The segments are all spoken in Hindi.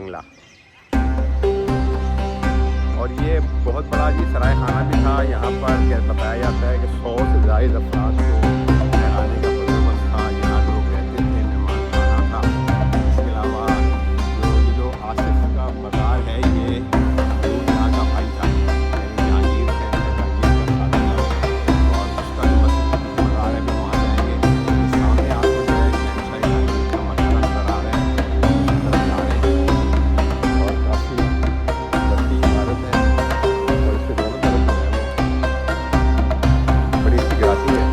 बंगला। और ये बहुत बड़ा जी सराय खाना भी था। यहाँ पर क्या बताया जाता है कि 100 से ज़ायद अफराद को ठहराने का बंदोबस्त था। यहाँ लोग रहते थे, मेहमान खाना था। इसके अलावा जो आसिफ का मज़ार है, ये यहाँ का भाई था, जहांगीर है, जहांगीर का खाना था। और उसका जो मज़ार है भी वहाँ जाएंगे। सामने आपको जो है शहंशाह जहांगीर का मकबरा नज़र आ रहा है, और काफ़ी बड़ी इमारत है। और इसके दोनों तरफ जो है वो बड़ी सी ग्रासी है।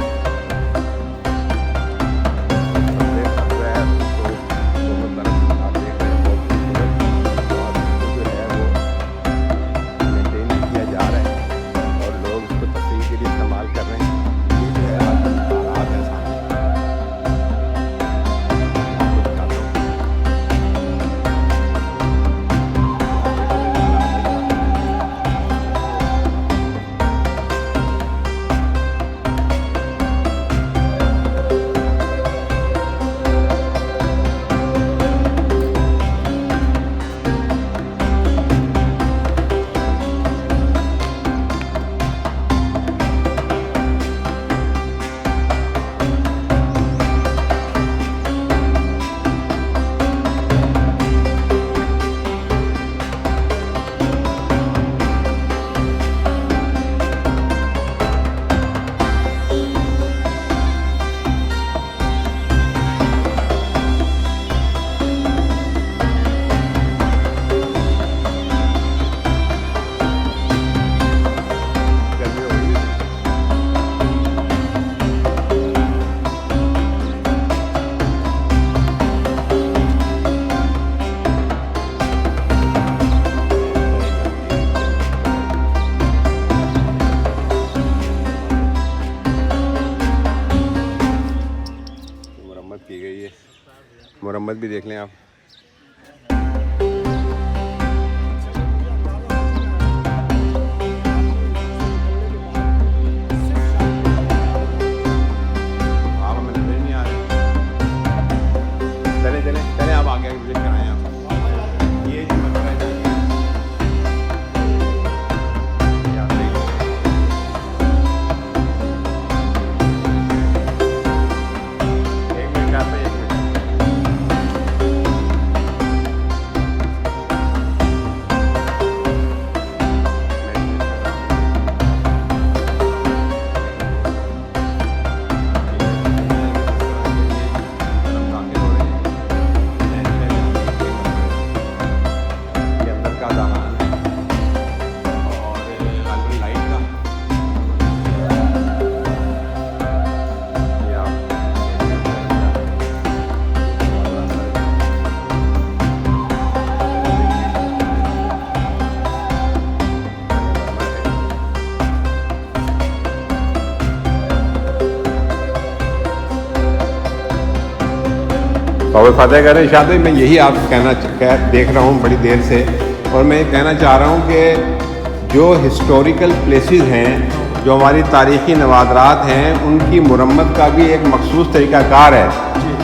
की गई है, मुरम्मत भी देख लें आप। चले आप आगे विजिट कराएं आप। ये जो मकबरा है और फतेह करें शादी। मैं यही आपको देख रहा हूँ बड़ी देर से, और मैं ये कहना चाह रहा हूँ कि जो हिस्टोरिकल प्लेसेस हैं, जो हमारी तारीख़ी नवादरात हैं, उनकी मुरम्मत का भी एक मखसूस तरीक़ाकार है।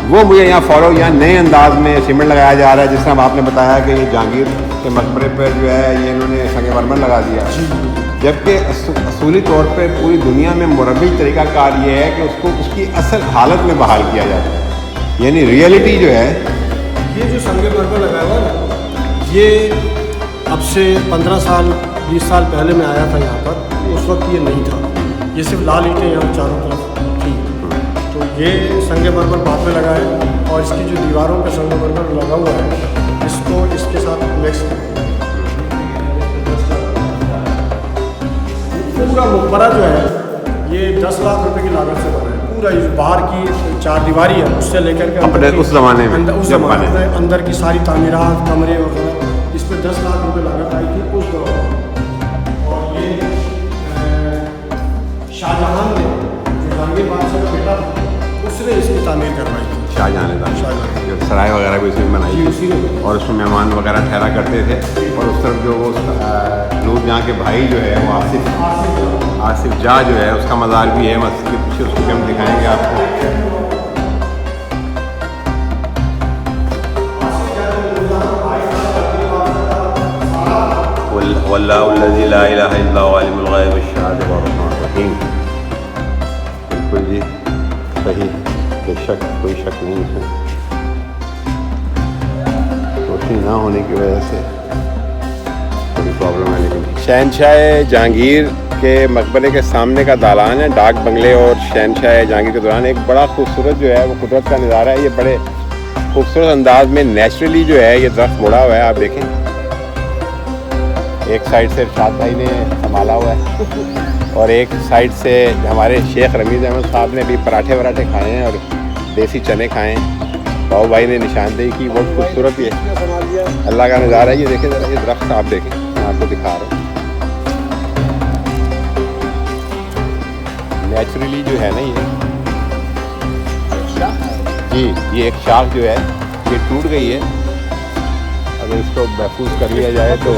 वो मुझे यहाँ फॉलो यहाँ नए अंदाज में सीमेंट लगाया जा रहा है। जिस तरह आपने बताया कि ये जहांगीर के मकबरे पर जो है ये इन्होंने संगमरमर लगा दिया, जबकि असूली तौर पर पूरी दुनिया में मुरब्बी तरीक़ाकार ये है कि उसको उसकी असल हालत में बहाल किया जाता है। यानी रियलिटी जो है, ये जो संगमरमर लगाया हुआ ना, ये अब से 15 साल 20 साल पहले मैं आया था यहाँ पर। उस वक्त ये नहीं था, ये सिर्फ लाल ईंटें यहाँ चारों तरफ थी। तो ये संगमरमर बाद में लगा है, और इसकी जो दीवारों पे संगमरमर लगा हुआ है, इसको इसके साथ मिक्स पूरा मकबरा जो है ये 10 लाख रुपए की लागत से बना है। पूरा इस बाहर की 4 दीवारी है, उससे लेकर के अपने उस ज़माने में उस ज़माने में अंदर की सारी तामीरात, कमरे वगैरह, इस पर 10 लाख रुपए लागत आई थी उस दौरान। और ये शाहजहां ने, जो जहांगीर बादशाह का बेटा था, उसने इसकी तामीर करवाई थी। शाहजहां ने जो सराय वगैरह भी उसमें बनाई थी, और उसमें मेहमान वगैरह ठहरा करते थे। और उस तरफ जो वो नूरजहां के भाई जो है वो आसिफ जा जो है, उसका मज़ार भी है मस्जिद के पीछे, उसको भी हम दिखाएंगे आपको। वल्लाहुल्लज़ी ला इलाहा इल्ला हुवा आलिमुल ग़ैब वश्शहादति वर्रहमानुर रहीम। बिल्कुल जी सही, बेशक कोई शक नहीं है। रोशनी ना होने की वजह से थोड़ी प्रॉब्लम है। लेकिन शहनशाह जहांगीर के मकबरे के सामने का दालान है। डाक बंगले और शहनशाह जहांगीर के दौरान एक बड़ा खूबसूरत जो है वो कुदरत का नज़ारा है। ये बड़े खूबसूरत अंदाज में नेचुरली जो है ये दरख्त मुड़ा हुआ है। आप देखें, एक साइड से इरशाद भाई ने संभाला हुआ है और एक साइड से हमारे शेख रमीज़ अहमद साहब ने भी पराठे वराठे खाए हैं और देसी चने खाए हैं। बाबू भाई ने निशानदेही की, बहुत खूबसूरत ये अल्लाह का नज़ारा है। ये देखें ज़रा, ये दरख्त आप देखें, मैं आपको दिखा रहा हूँ। नेचुरली जो है ना ये एक शाख जो है ये टूट गई है। अगर इसको महफूज कर लिया जाए तो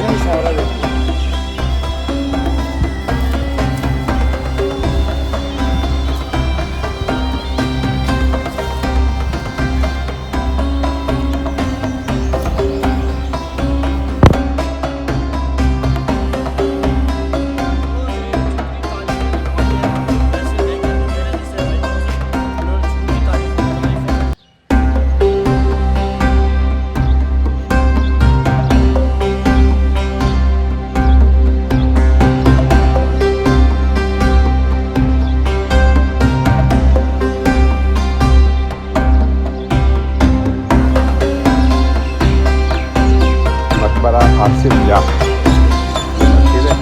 मकबरा आसिफ जाह मस्जिद है।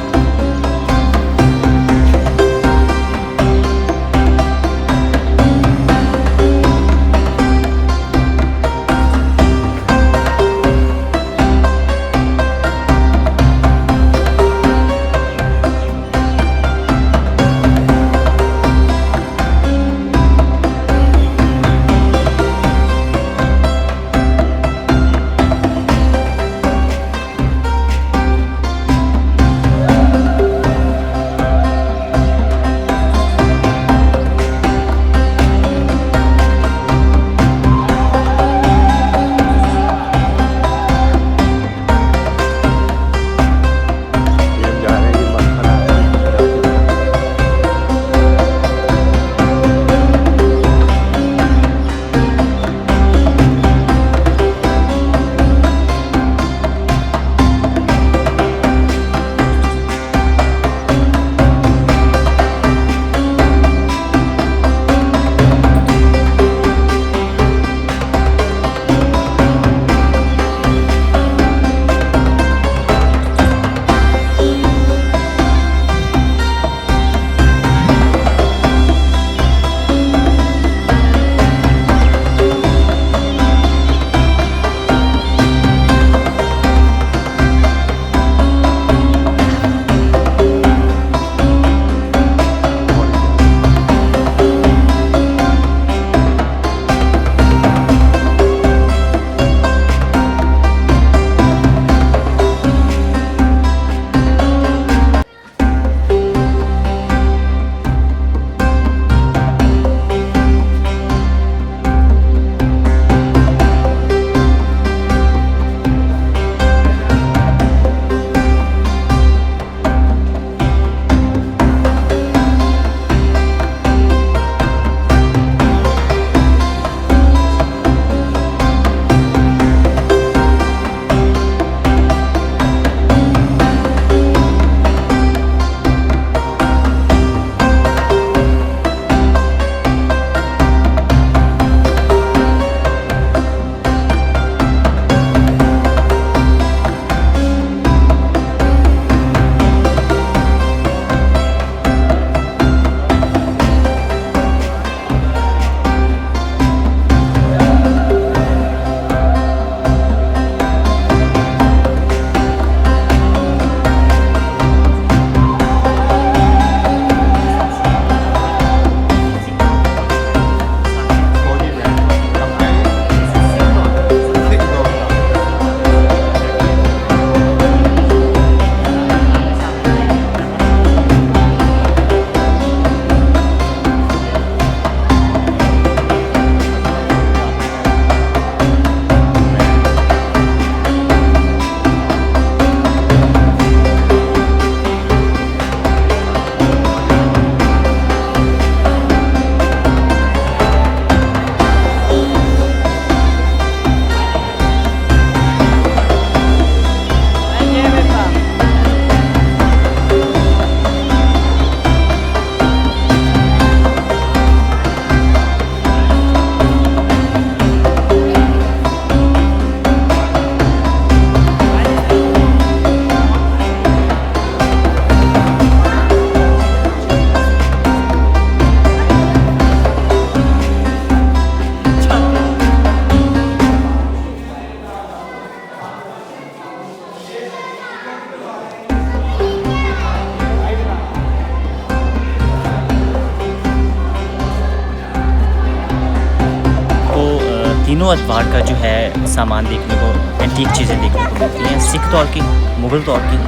तीनों अदवार का जो है सामान देखने को, एंटीक चीज़ें देखने को मिलती हैं, सिख दौर की, मुग़ल दौर की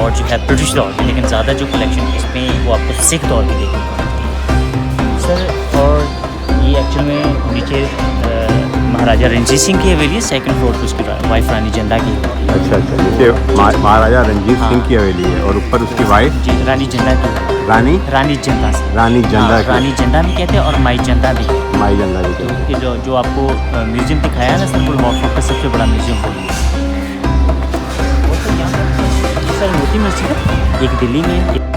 और जो है ब्रिटिश दौर की, लेकिन ज़्यादा जो कलेक्शन इसमें वो आपको सिख दौर की देखने को मिलती है सर। और ये एक्चुअल में नीचे महाराजा रणजीत सिंह की हवेली है, सेकंड फ्लोर पर उसकी वाइफ रानी जंदा की हवेली है। अच्छा अच्छा, जैसे महाराजा रणजीत सिंह की हवेली है और ऊपर उसकी वाइफ जी रानी जंदा की, रानी रानी जंदा से, रानी जंदा की, रानी जंदा भी कहते हैं और माई जंदा भी। माई जंदा भी कहते हैं। ये जो आपको म्यूज़ियम दिखाया है ना सर, फुल हॉट का सबसे बड़ा म्यूज़ियम वो है। और सर यहाँ पर सर मोती मस्जिद है, एक दिल्ली में है।